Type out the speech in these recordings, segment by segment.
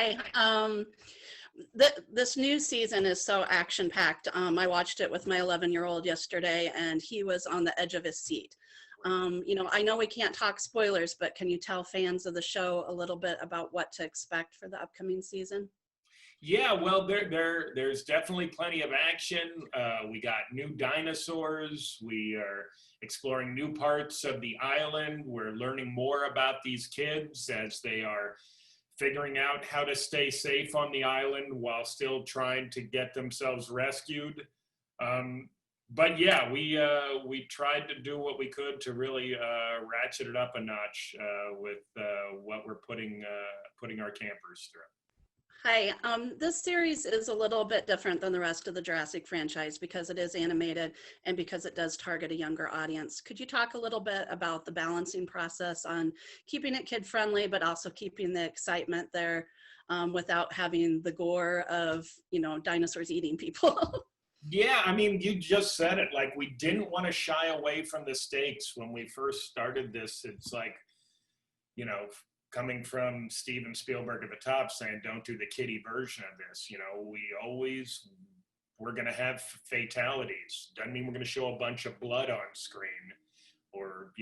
Hi. This new season is so action-packed. I watched it with my 11-year-old yesterday, and he was on the edge of his seat. I know we can't talk spoilers, but can you tell fans of the show a little bit about what to expect for the upcoming season? Yeah, well, there's definitely plenty of action. We got new dinosaurs. We are exploring new parts of the island. We're learning more about these kids as they are figuring out how to stay safe on the island while still trying to get themselves rescued. But yeah, we tried to do what we could to really ratchet it up a notch with what we're putting our campers through. Hi, this series is a little bit different than the rest of the Jurassic franchise because it is animated and because it does target a younger audience. Could you talk a little bit about the balancing process on keeping it kid friendly, but also keeping the excitement there without having the gore of, dinosaurs eating people? Yeah, I mean, you just said it. Like, we didn't want to shy away from the stakes when we first started this. It's like, you know, coming from Steven Spielberg at the top saying, don't do the kiddie version of this. We're going to have fatalities. Doesn't mean we're going to show a bunch of blood on screen or,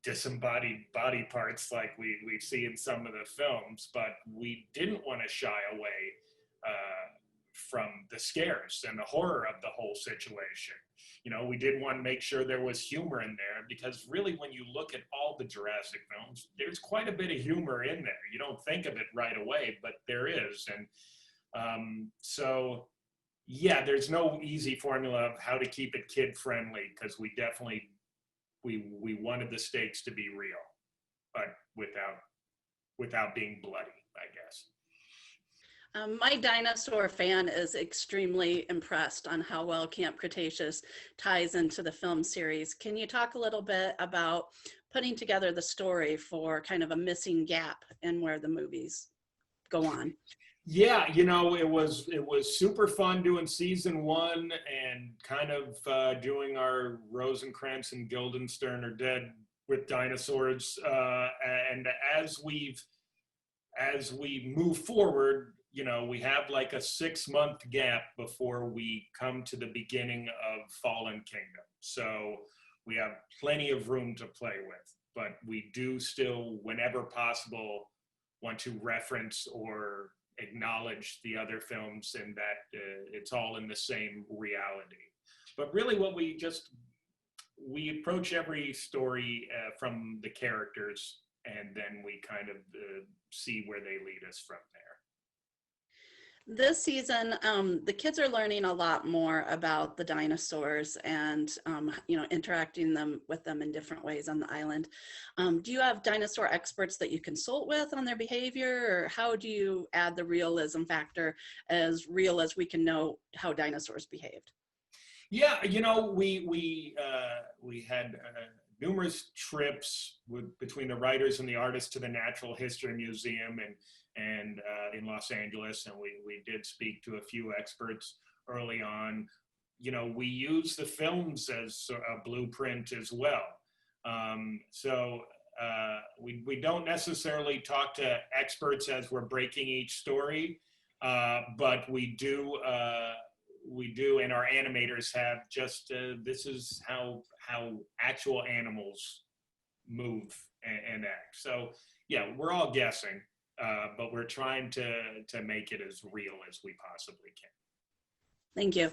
disembodied body parts like we see in some of the films, but we didn't want to shy away from the scares and the horror of the whole situation. We did want to make sure there was humor in there because really when you look at all the Jurassic films, there's quite a bit of humor in there. You don't think of it right away, but there is. And so, yeah, there's no easy formula of how to keep it kid friendly because we definitely, we wanted the stakes to be real, but without being bloody, I guess. My dinosaur fan is extremely impressed on how well Camp Cretaceous ties into the film series. Can you talk a little bit about putting together the story for kind of a missing gap in where the movies go on? Yeah, it was super fun doing season one and kind of doing our Rosencrantz and Guildenstern are dead with dinosaurs. And as we move forward, we have like a 6-month gap before we come to the beginning of Fallen Kingdom. So we have plenty of room to play with, but we do still, whenever possible, want to reference or acknowledge the other films and that it's all in the same reality. But really what we approach every story from the characters and then we kind of see where they lead us from there. This season, the kids are learning a lot more about the dinosaurs and, interacting with them in different ways on the island. Do you have dinosaur experts that you consult with on their behavior, or how do you add the realism factor as real as we can know how dinosaurs behaved? Yeah, we had numerous trips between the writers and the artists to the Natural History Museum and in Los Angeles, and we did speak to a few experts early on. We use the films as a blueprint as well. So we don't necessarily talk to experts as we're breaking each story, but we do, and our animators have just, this is how actual animals move and act. So yeah, we're all guessing, but we're trying to make it as real as we possibly can. Thank you.